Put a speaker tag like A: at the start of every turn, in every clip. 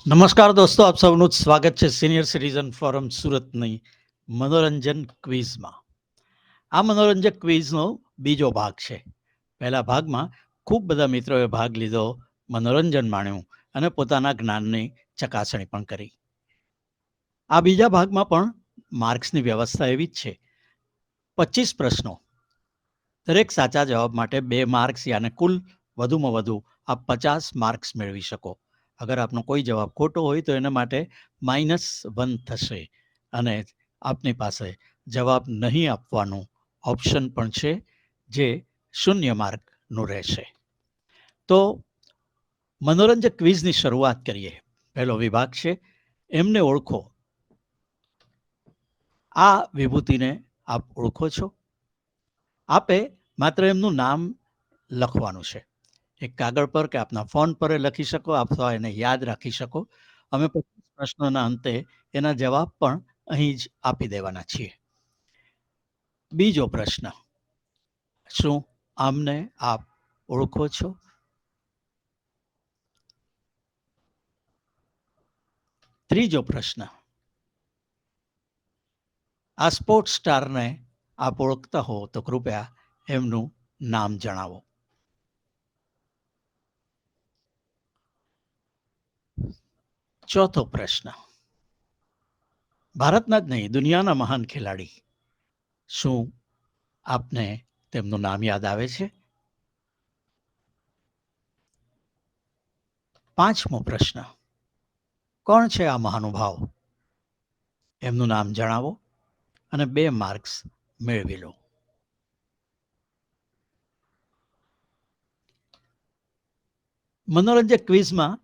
A: નમસ્કાર દોસ્તો, આપ સૌનું સ્વાગત છે સિનિયર સિટીઝન ફોરમ સુરતની મનોરંજન ક્વિઝમાં. આ મનોરંજક ક્વિઝનો બીજો ભાગ છે. પહેલા ભાગમાં ખૂબ બધા મિત્રોએ ભાગ લીધો, મનોરંજન માણ્યું અને પોતાના જ્ઞાનની ચકાસણી પણ કરી. આ બીજા ભાગમાં પણ માર્ક્સની વ્યવસ્થા એવી જ છે. 25 પ્રશ્નો, દરેક સાચા જવાબ માટે 2 માર્ક્સ, યાને કુલ વધુમાં વધુ આપ 50 માર્ક્સ મેળવી શકો. અગર આપનો કોઈ જવાબ ખોટો હોય તો એના માટે -1 થશે અને આપની પાસે જવાબ નહીં આપવાનું ઓપ્શન પણ છે, જે 0 માર્કનું રહેશે. તો મનોરંજક ક્વિઝની શરૂઆત કરીએ. પહેલો વિભાગ છે એમને ઓળખો. આ વિભૂતિને આપ ઓળખો છો? આપે માત્ર એમનું નામ લખવાનું છે. એક કાગળ પર કે આપના ફોન પર લખી શકો, અથવા એને યાદ રાખી શકો. અમે 25 પ્રશ્નોના અંતે એના જવાબ પણ અહીં જ આપી દેવાના છીએ. બીજો પ્રશ્ન, શું આમને આપ ઓળખો છો? ત્રીજો પ્રશ્ન, આ સ્પોર્ટ્સ સ્ટારને આપ ઓળખતા હો તો કૃપયા એમનું નામ જણાવો. ચોથો પ્રશ્ન, ભારતના જ નહીં, દુનિયાના મહાન ખેલાડી, શું આપને તેમનું નામ યાદ આવે છે? પાંચમો પ્રશ્ન, કોણ છે આ મહાનુભાવ? એમનું નામ જણાવો અને 2 માર્ક્સ મેળવી લો. મનોરંજક ક્વિઝમાં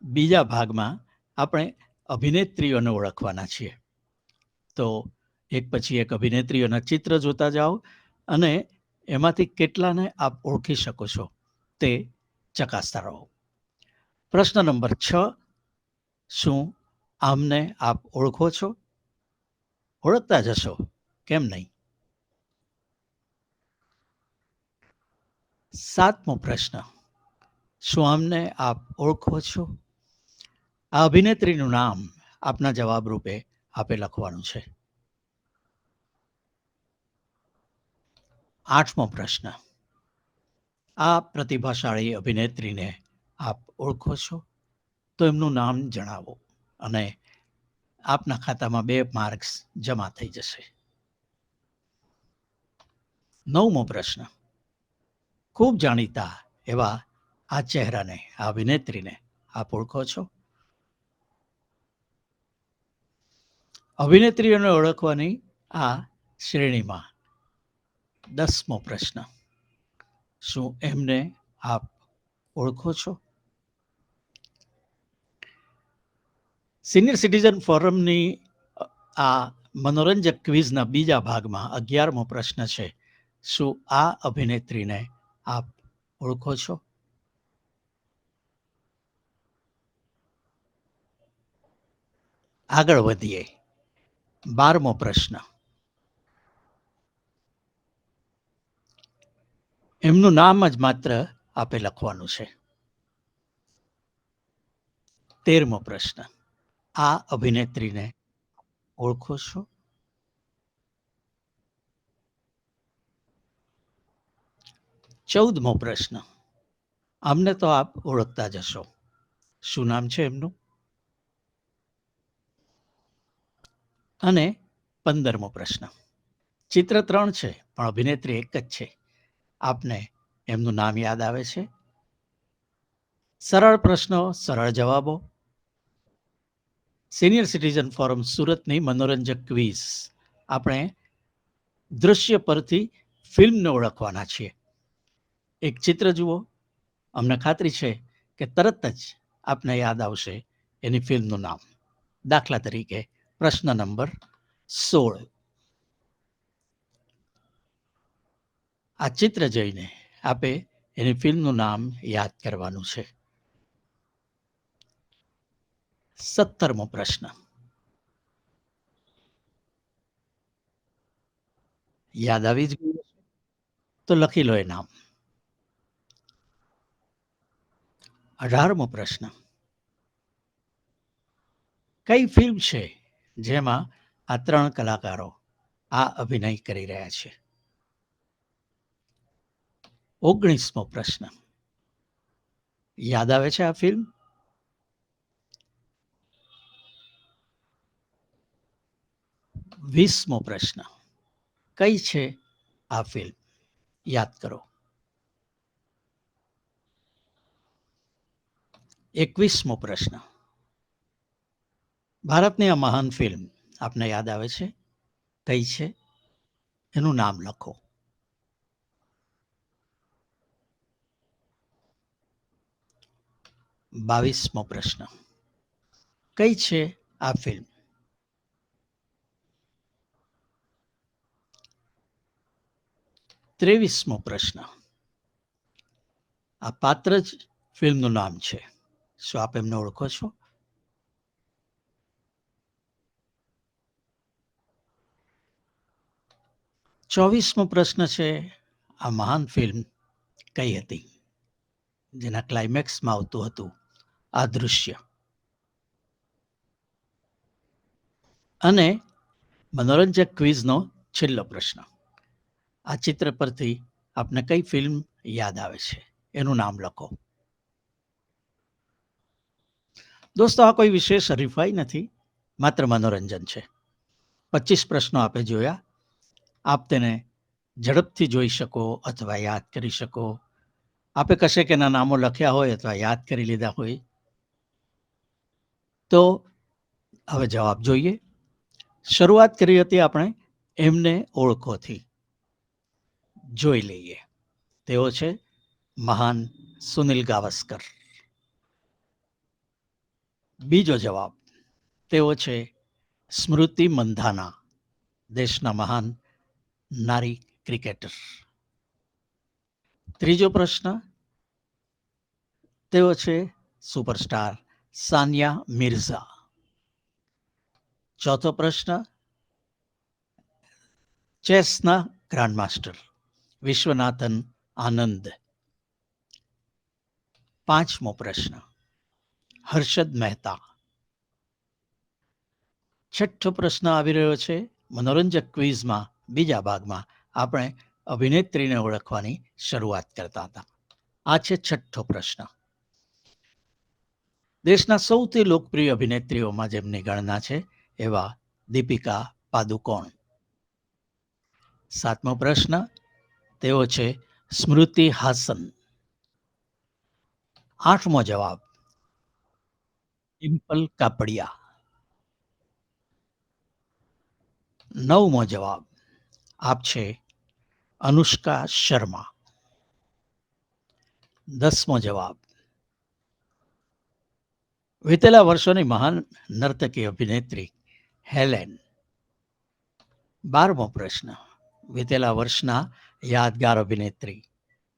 A: બીજા ભાગમાં આપણે અભિનેત્રીઓને ઓળખવાના છીએ. તો એક પછી એક અભિનેત્રીઓના ચિત્ર જોતા જાઓ અને એમાંથી કેટલાને આપ ઓળખી શકો છો તે ચકાસતા રહો. પ્રશ્ન નંબર 6, શું આમને આપ ઓળખો છો? ઓળખતા જશો, કેમ નહીં. 7મો પ્રશ્ન, શું આમને આપ ઓળખો છો? આ અભિનેત્રીનું નામ આપના જવાબ રૂપે આપે લખવાનું છે. 8મો પ્રશ્ન, આ પ્રતિભાશાળી અભિનેત્રીને આપ ઓળખો છો? તો એમનું નામ જણાવો અને આપના ખાતામાં 2 માર્ક્સ જમા થઈ જશે. 9મો પ્રશ્ન, ખૂબ જાણીતા એવા આ ચહેરાને, આ અભિનેત્રીને આપ ઓળખો છો? અભિનેત્રીઓને ઓળખવાની આ શ્રેણીમાં 10મો પ્રશ્ન, શું એમને આપ ઓળખો છો? સિનિયર સિટીઝન ફોરમની આ મનોરંજક ક્વિઝના બીજા ભાગમાં 11મો પ્રશ્ન છે, શું આ અભિનેત્રીને આપ ઓળખો છો? આગળ વધીએ. 12મો પ્રશ્ન, એમનું નામ જ માત્ર આપે લખવાનું છે. 13મો પ્રશ્ન, આ અભિનેત્રીને ઓળખો છો? 14મો પ્રશ્ન, આમને તો આપ ઓળખતા જ હશો, શું નામ છે એમનું? અને 15મો પ્રશ્ન, ચિત્ર 3 છે પણ અભિનેત્રી એક જ છે, આપને એમનું નામ યાદ આવે છે? સરળ પ્રશ્નો, સરળ જવાબો. સિનિયર સિટીઝન ફોરમ સુરતની મનોરંજક ક્વિઝ. આપણે દૃશ્ય પરથી ફિલ્મને ઓળખવાના છીએ. એક ચિત્ર જુઓ, અમને ખાતરી છે કે તરત જ આપને યાદ આવશે એની ફિલ્મનું નામ. દાખલા તરીકે પ્રશ્ન નંબર 16, આ ચિત્ર જોઈને આપે એની ફિલ્મનું નામ યાદ કરવાનું છે. 17મો પ્રશ્ન, યાદ આવી જ ગયું તો લખી લો એ નામ. 18મો પ્રશ્ન, કઈ ફિલ્મ છે જેમાં આ 3 કલાકારો આ અભિનય કરી રહ્યા છે? 19મો પ્રશ્ન. યાદ આવે છે આ ફિલ્મ? 20મો પ્રશ્ન. કઈ છે આ ફિલ્મ? યાદ કરો. 21મો પ્રશ્ન. ભારતની આ મહાન ફિલ્મ આપને યાદ આવે છે? કઈ છે? એનું નામ લખો. 22મો પ્રશ્ન. કઈ છે આ ફિલ્મ? 23મો પ્રશ્ન. આ પાત્ર જ ફિલ્મનું નામ છે. શું આપ એમને ઓળખો છો? 24મો પ્રશ્ન છે, આ મહાન ફિલ્મ કઈ હતી જેના ક્લાઇમેક્સમાં આવતું હતું આ દૃશ્ય? અને મનોરંજક ક્વિઝનો છેલ્લો પ્રશ્ન. આ ચિત્ર પરથી આપને કઈ ફિલ્મ યાદ આવે છે? એનું નામ લખો. દોસ્તો, આ કોઈ વિશેષ હરીફાઈ નથી, માત્ર મનોરંજન છે. 25 પ્રશ્નો આપે જોયા. આપ તેને ઝડપથી જોઈ શકો અથવા યાદ કરી શકો. આપે કશે કે એના નામો લખ્યા હોય અથવા યાદ કરી લીધા હોય તો હવે જવાબ જોઈએ. શરૂઆત કરી હતી આપણે એમને ઓળખોથી. જોઈ લઈએ. તેઓ છે મહાન સુનિલ ગાવસ્કર. બીજો જવાબ, તેઓ છે સ્મૃતિ મંધાના, દેશના મહાન નારી ક્રિકેટર. ત્રીજો પ્રશ્ન, તેઓ છે સુપરસ્ટાર સાનિયા મિર્ઝા. ચોથો પ્રશ્ન, ચેસના ગ્રાન્ડમાસ્ટર વિશ્વનાથન આનંદ. પાંચમો પ્રશ્ન, હર્ષદ મહેતા. છઠ્ઠો પ્રશ્ન આવી રહ્યો છે મનોરંજક ક્વિઝમાં. બીજા ભાગમાં આપણે અભિનેત્રીને ઓળખવાની શરૂઆત કરતા હતા. આ છે છઠ્ઠો પ્રશ્ન. દેશના સૌથી લોકપ્રિય અભિનેત્રીઓમાં જેમની ગણના છે એવા દીપિકા પાદુકોણ. સાતમો પ્રશ્ન, તેઓ છે સ્મૃતિ હાસન. આઠમો જવાબ, ડિમ્પલ કાપડિયા. નવમો જવાબ આપ છે અનુષ્કા શર્મા. 10મો જવાબ, વીતેલા વર્ષોની મહાન નર્તકી અભિનેત્રી હેલેન. 12મો પ્રશ્ન, વીતેલા વર્ષના યાદગાર અભિનેત્રી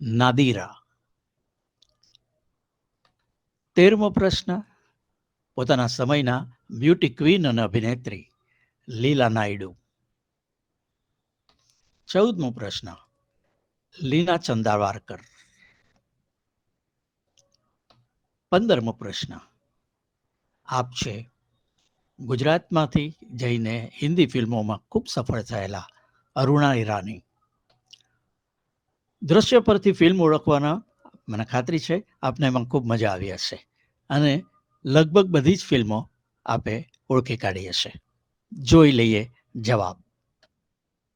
A: નાદીરા. 13મો પ્રશ્ન, પોતાના સમયના બ્યુટી ક્વીન અને અભિનેત્રી લીલા નાયડુ. 14મો પ્રશ્ન, લીના ચંદાવારકર. 15મો પ્રશ્ન, આપ છે ગુજરાતમાંથી જઈને હિન્દી ફિલ્મોમાં ખૂબ સફળ થયેલા અરુણા ઈરાની. દ્રશ્ય પરથી ફિલ્મ ઓળખવાના મને ખાતરી છે આપને એમાં ખૂબ મજા આવી હશે અને લગભગ બધી જ ફિલ્મો આપે ઓળખી કાઢી હશે. જોઈ લઈએ જવાબ.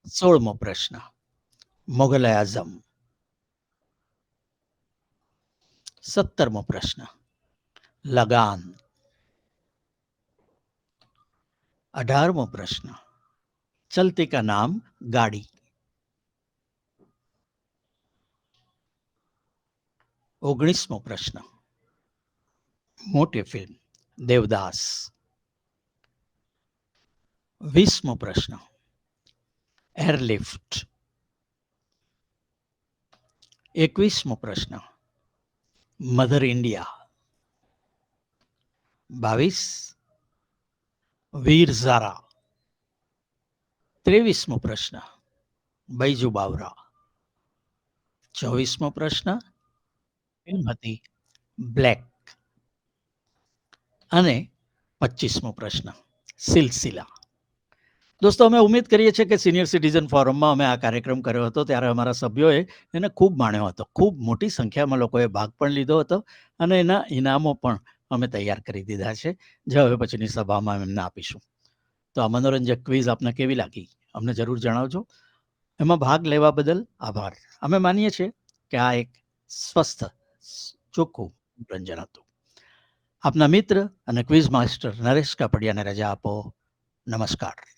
A: 16મો પ્રશ્ન, મોગલ આઝમ. 17મો પ્રશ્ન, લગાન. 18મો પ્રશ્ન, ચલતી કા નામ ગાડી. 19મો પ્રશ્ન, મોટી ફિલ્મ દેવદાસ. 20મો પ્રશ્ન, એરલિફ્ટ. 21મો પ્રશ્ન, મધર ઇન્ડિયા. 22, વીર ઝારા. 23મો પ્રશ્ન, બૈજુ બાવરા. 24મો પ્રશ્ન, ફિલ્મ હતી બ્લેક. અને 25મો પ્રશ્ન, સિલસિલા. દોસ્તો, અમે ઉમ્મીદ કરીએ છીએ કે સિનિયર સિટીઝન ફોરમમાં અમે આ કાર્યક્રમ કર્યો હતો ત્યારે અમારા સભ્યોએ એને ખૂબ માણ્યો હતો. ખૂબ મોટી સંખ્યામાં લોકોએ ભાગ પણ લીધો હતો અને એના ઇનામો પણ અમે તૈયાર કરી દીધા છે, જે હવે પછીની સભામાં એમને આપીશું. તો આ મનોરંજક ક્વિઝ આપને કેવી લાગી અમને જરૂર જણાવજો. એમાં ભાગ લેવા બદલ આભાર. અમે માનીએ છીએ કે આ એક સ્વસ્થ, ચોખ્ખું મનોરંજન હતું. આપના મિત્ર અને ક્વિઝ માસ્ટર નરેશ કાપડિયાને રજા આપો. નમસ્કાર.